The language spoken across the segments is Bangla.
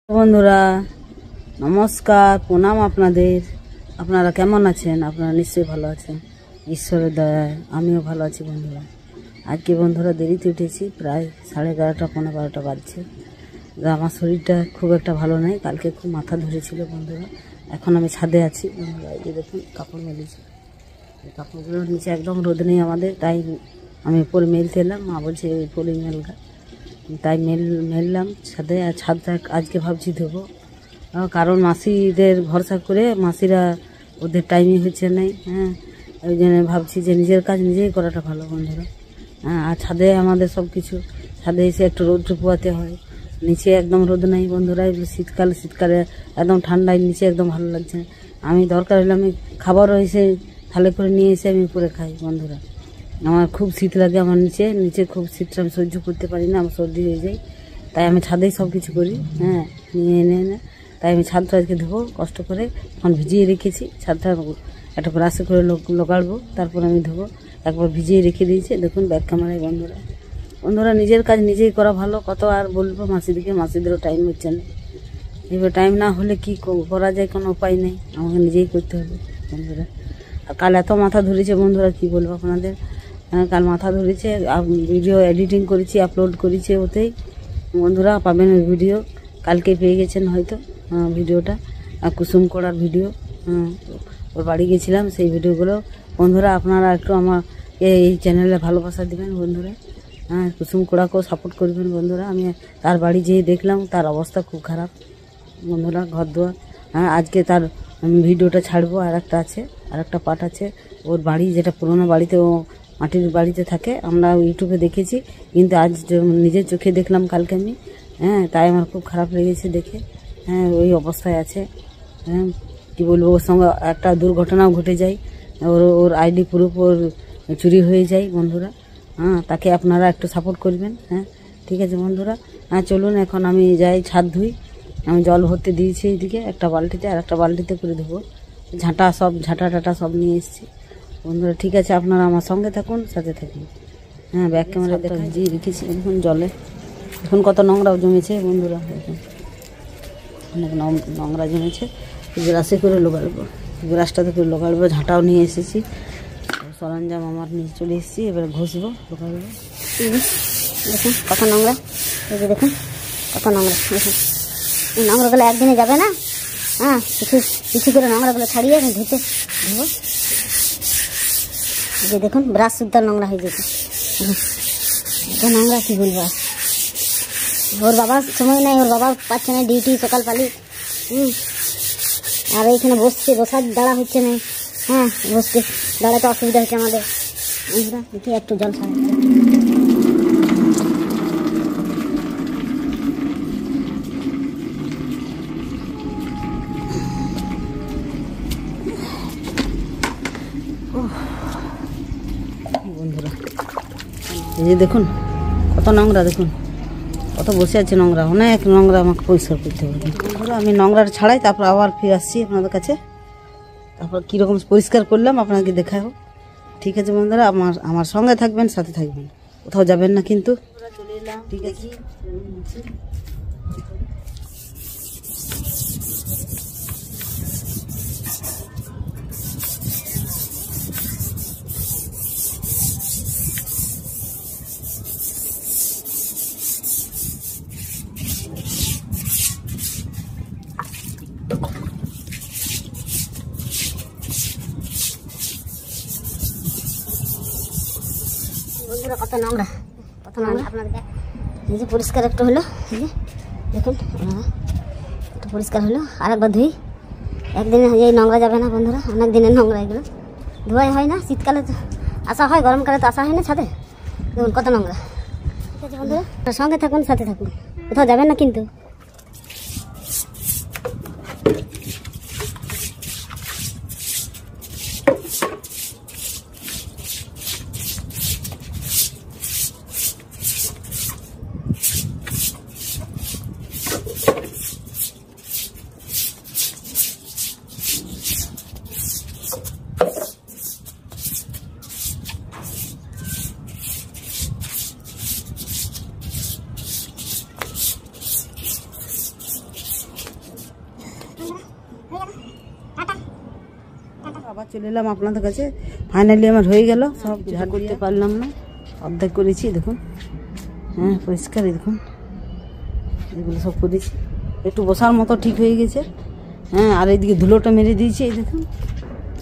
বন্ধুরা নমস্কার, প্রণাম আপনাদের। আপনারা কেমন আছেন? আপনারা নিশ্চয়ই ভালো আছেন, ঈশ্বরের দয়ায় আমিও ভালো আছি। বন্ধুরা আজকে বন্ধুরা দেরিতে উঠেছি, প্রায় 11:30 পৌনে 12টা বাজছে। আমার শরীরটা খুব একটা ভালো নেই, কালকে খুব মাথা ধরেছিল বন্ধুরা। এখন আমি ছাদে আছি বন্ধুরা, এই যে দেখুন কাপড় মেলেছি, এই কাপড়গুলোর নিচে একদম রোদ নেই আমাদের, তাই আমি উপরে মেলতে এলাম। মা বলছে উপরে মেলগা, তাই মেললাম ছাদে। আর ছাদটা আজকে ভাবছি ধোবো, কারণ মাসিদের ভরসা করে মাসিরা ওদের টাইমই হচ্ছে নাই। হ্যাঁ, ওই জন্য ভাবছি যে নিজের কাজ নিজেই করাটা ভালো বন্ধুরা। হ্যাঁ, আর ছাদে আমাদের সব কিছু, ছাদে এসে একটু রোদ পোয়াতে হয়, নিচে একদম রোদ নাই বন্ধুরা। শীতকালে একদম ঠান্ডায় নিচে একদম ভালো লাগছে না। আমি দরকার হলে আমি খাবারও এসে থালে করে নিয়ে এসে আমি উপরে খাই বন্ধুরা। আমার খুব শীত লাগে, আমার নিচে খুব শীতটা আমি সহ্য করতে পারি না, আমার সর্দি হয়ে যায়, তাই আমি ছাদেই সব কিছু করি। হ্যাঁ, নিয়ে এনে তাই আমি ছাদটা আজকে ধোবো কষ্ট করে, এখন ভিজিয়ে রেখেছি। ছাদটা একটা ব্রাশে করে লোকাড়বো, তারপর আমি ধোবো। একবার ভিজিয়ে রেখে দিয়েছি, দেখুন ব্যাক ক্যামেরায় বন্ধুরা নিজের কাজ নিজেই করা ভালো। কত আর বলবো মাসিদেরও টাইম হচ্ছে না। এবার টাইম না হলে কি করা যায়, কোনো উপায় নেই, আমাকে নিজেই করতে হবে বন্ধুরা। আর কাল এত মাথা ধরেছে বন্ধুরা, কি বলবো আপনাদের। কাল মাথা ধরেছে, ভিডিও এডিটিং করেছি, আপলোড করেছি ওতেই বন্ধুরা। পাবেন ওই ভিডিও, কালকে পেয়ে গেছেন হয়তো ভিডিওটা, কুসুম করার ভিডিও। ওর বাড়ি গেছিলাম, সেই ভিডিওগুলো বন্ধুরা আপনারা একটু আমার এই চ্যানেলে ভালোবাসা দিবেন বন্ধুরা। হ্যাঁ, কুসুম কোড়াকেও সাপোর্ট করবেন বন্ধুরা। আমি তার বাড়ি যেয়ে দেখলাম, তার অবস্থা খুব খারাপ বন্ধুরা, ঘর দুয়ার। হ্যাঁ, আজকে তার ভিডিওটা ছাড়বো, আর একটা পার্ট আছে ওর বাড়ি, যেটা পুরোনো বাড়িতে, ও মাটির বাড়িতে থাকে। আমরা ইউটিউবে দেখেছি, কিন্তু আজ নিজের চোখে দেখলাম কালকে আমি। হ্যাঁ, তাই আমার খুব খারাপ লেগেছে দেখে। হ্যাঁ, ওই অবস্থায় আছে। হ্যাঁ, কী বলবো, ওর সঙ্গে একটা দুর্ঘটনাও ঘটে যায়, ওর আইডি প্রুফ ওর চুরি হয়ে যায় বন্ধুরা। হ্যাঁ, তাকে আপনারা একটু সাপোর্ট করবেন। হ্যাঁ, ঠিক আছে বন্ধুরা। হ্যাঁ, চলুন এখন আমি যাই ছাদ ধুই। আমি জল ভরতে দিয়েছি এইদিকে একটা বালতিতে, আর একটা বালতিতে করে দেবো। ঝাঁটা টাটা সব নিয়ে এসেছি বন্ধুরা। ঠিক আছে, আপনারা আমার সঙ্গে থাকুন, সাথে থাকুন। হ্যাঁ, ব্যাক ক্যামেরা দেখা ভিজিয়ে রেখেছি দেখুন জলে। এখন কত নোংরাও জমেছে বন্ধুরা, দেখুন অনেক নোংরা জমেছে। গ্রাসে করে লোকাড়বো, গ্রাসটাতে করে লোকাড়বো। ঝাঁটাও নিয়ে এসেছি, সরঞ্জাম আমার নিয়ে চলে এসেছি, এবার ঘষবো, লোকাড়বো। দেখুন কত নোংরা, এই যে দেখুন কত নোংরা। দেখুন এই নোংরাগুলো একদিনে যাবে না। হ্যাঁ, কিছু করে নোংরাগুলো ছাড়িয়ে আমি ধুবো। এই যে দেখুন ব্রাশ সুদ্ধা নোংরা হয়ে যেত, এত নোংরা কী বলবো। ওর বাবার সময় নেই, ওর বাবা পাচ্ছে না ডিউটি, সকাল পালি। আর এইখানে বসার দাঁড়া হচ্ছে না। হ্যাঁ, দাঁড়াতে অসুবিধা হচ্ছে আমাদের। দেখি একটু জল ছাড়া বন্ধুরা। এই যে দেখুন কত নোংরা, দেখুন কত বসে আছে নোংরা, অনেক নোংরা, আমাকে পরিষ্কার করতে হবে বন্ধুরা। আমি নোংরাটা ছাড়াই, তারপর আবার ফিরে আসছি আপনাদের কাছে, তারপর কীরকম পরিষ্কার করলাম আপনাকে দেখাবো। ঠিক আছে বন্ধুরা, আমার সঙ্গে থাকবেন, সাথে থাকবেন, কোথাও যাবেন না কিন্তু। চলে এলাম, ঠিক আছে। বন্ধুরা কত নোংরা আপনাদেরকে এই যে পরিষ্কার একটু হলো, এই যে দেখুন একটু পরিষ্কার হলো। আর একবার ধুই, একদিনে এই নোংরা যাবে না বন্ধুরা, অনেক দিনের নোংরা এগুলো ধোয়াই হয় না। শীতকালে তো আসা হয়, গরমকালে তো আসা হয় না ছাদে। দেখুন কত নোংরা। ঠিক আছে বন্ধুরা, সঙ্গে থাকুন, সাথে থাকুন, কোথাও যাবেন না কিন্তু। আবার চলে এলাম আপনাদের কাছে। ফাইনালি আমার হয়ে গেল, সব ঝাড় করতে পারলাম না, অর্ধেক করেছি। দেখুন, হ্যাঁ পরিষ্কার, দেখুন এগুলো সব করেছি। একটু বসার মতো ঠিক হয়ে গেছে। হ্যাঁ, আর এইদিকে ধুলোটা মেরে দিয়েছি। এই দেখুন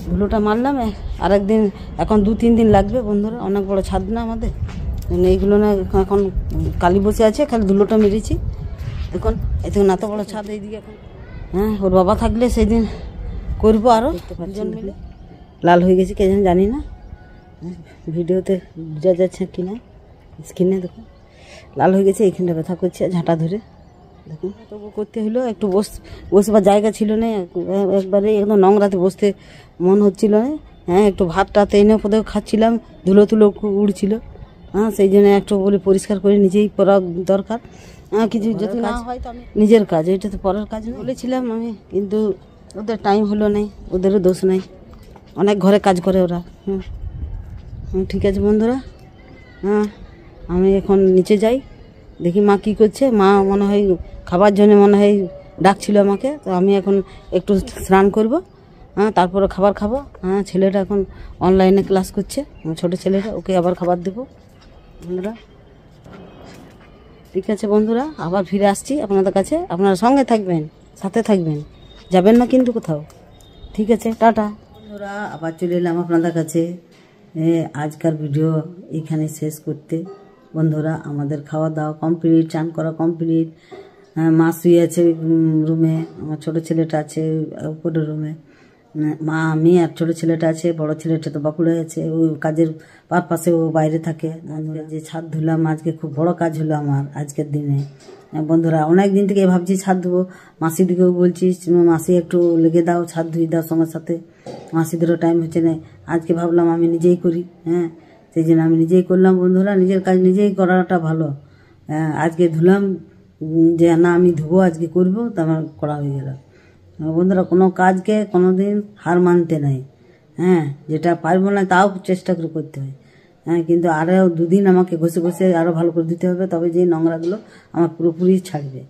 ধুলোটা মারলাম। আর একদিন, এখন 2-3 দিন লাগবে বন্ধুরা। অনেক বড় ছাদ না আমাদের, এইগুলো না এখন কালি বসে আছে, খালি ধুলোটা মেরেছি। দেখুন দেখুন এত বড় ছাদ এইদিকে এখন। হ্যাঁ, ওর বাবা থাকলে সেই দিন করবো আরও দুজন মিলে। লাল হয়ে গেছে কে জানি না, ভিডিওতে বোঝা যাচ্ছে কি না, স্ক্রিনে দেখুন লাল হয়ে গেছে। এইখানটা ব্যথা করছে ঝাঁটা ধরে। দেখুন তবু করতে হলো, একটু বসবার জায়গা ছিল না, একবারে একদম নোংরাতে বসতে মন হচ্ছিল না। হ্যাঁ, একটু ভাতটা এনে পদেও খাচ্ছিলাম, ধুলো উড়ছিল। হ্যাঁ, সেই জন্য একটু বলে পরিষ্কার করে নিজেই করা দরকার। হ্যাঁ, কিছু যদি না হয় তো আমি নিজের কাজ, এটা তো পরের কাজ না বলেছিলাম আমি, কিন্তু ওদের টাইম হলো নাই, ওদেরও দোষ নাই, অনেক ঘরে কাজ করে ওরা। ঠিক আছে বন্ধুরা, হ্যাঁ আমি এখন নিচে যাই, দেখি মা কী করছে। মা মনে হয় খাবার জন্য মনে হয় ডাকছিল আমাকে, তো আমি এখন একটু স্নান করব। হ্যাঁ, তারপরে খাবার খাবো। হ্যাঁ, ছেলেটা এখন অনলাইনে ক্লাস করছে, ছোটো ছেলেটা, ওকে আবার খাবার দেবো বন্ধুরা। ঠিক আছে বন্ধুরা, আবার ফিরে আসছি আপনাদের কাছে। আপনারা সঙ্গে থাকবেন, সাথে থাকবেন, যাবেন না কিন্তু কোথাও। ঠিক আছে, টাটা বন্ধুরা, আবার চলে এলাম আপনাদের কাছে। আজকার ভিডিও এখানে শেষ করতে বন্ধুরা। আমাদের খাওয়া দাওয়া কমপ্লিট, চান করা কমপ্লিট। মা শুয়ে আছে রুমে, আমার ছোটো ছেলেটা আছে উপরের রুমে। মা, আমি আর ছোটো ছেলেটা আছে, বড় ছেলেটা তো বাঁকুড়ায় আছে, ওই কাজের পারপাসে ও বাইরে থাকে। যে ছাদ ধুলাম আজকে, খুব বড় কাজ হলো আমার আজকের দিনে বন্ধুরা। অনেক দিন থেকে ভাবছি ছাদ ধুবো, মাসিদিকেও বলছি মাসি একটু লেগে দাও, ছাদ ধুই দাও সঙ্গে সাথে। মাসিদেরও টাইম হচ্ছে না, আজকে ভাবলাম আমি নিজেই করি। হ্যাঁ, সেই জন্য আমি নিজেই করলাম বন্ধুরা। নিজের কাজ নিজেই করাটা ভালো। আজকে ধুলাম, যে না আমি ধুবো আজকে করবো, তো আমার করা হয়ে গেল বন্ধুরা। কোনো কাজকে কোনো দিন হার মানতে নাই। হ্যাঁ, যেটা পারবো না তাও চেষ্টা করে করতে হয়। হ্যাঁ, কিন্তু আরও 2 দিন আমাকে ঘষে ঘষে আরও ভালো করে দিতে হবে, তবে যে নোংরাগুলো আমার পুরোপুরি ছাড়বে।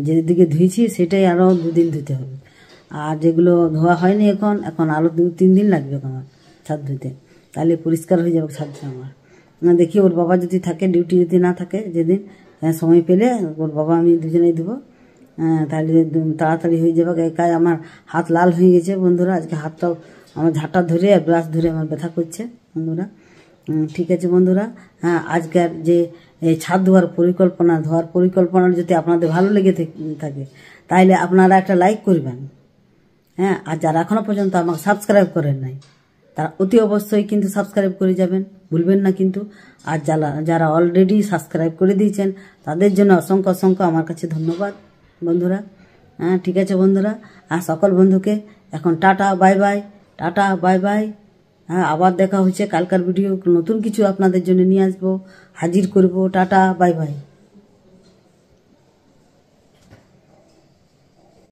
যেদিকে ধুয়েছি সেটাই আরও 2 দিন ধুতে হবে। আর যেগুলো ধোয়া হয়নি এখন আরও 2-3 দিন লাগবে আমার ছাদ ধুতে, তাহলে পরিষ্কার হয়ে যাবে ছাদটা আমার। দেখি ওর বাবা যদি থাকে, ডিউটি যদি না থাকে, যেদিন সময় পেলে ওর বাবা আমি দুজনেই দেবো। তাহলে তাড়াতাড়ি হয়ে যাবে কাজ। আমার হাত লাল হয়ে গেছে বন্ধুরা, আজকে হাতটাও আমার ঝাঁটা ধরে আর ব্রাশ ধরে আমার ব্যথা করছে বন্ধুরা। ঠিক আছে বন্ধুরা, হ্যাঁ আজকের যে ছাদ ধোয়ার পরিকল্পনা যদি আপনাদের ভালো লেগে থাকে, তাহলে আপনারা একটা লাইক করবেন। হ্যাঁ, আর যারা এখনও পর্যন্ত আমাকে সাবস্ক্রাইব করেন নাই, তারা অতি অবশ্যই কিন্তু সাবস্ক্রাইব করে যাবেন, ভুলবেন না কিন্তু। আর যারা অলরেডি সাবস্ক্রাইব করে দিয়েছেন, তাদের জন্য অসংখ্য আমার কাছে ধন্যবাদ বন্ধুরা। হ্যাঁ, ঠিক আছে বন্ধুরা, আর সকল বন্ধুকে এখন tata bye bye, tata bye bye. হ্যাঁ, আবার দেখা হচ্ছে কালকার ভিডিও, নতুন কিছু আপনাদের জন্য নিয়ে আসবো, হাজির করব। Tata bye bye.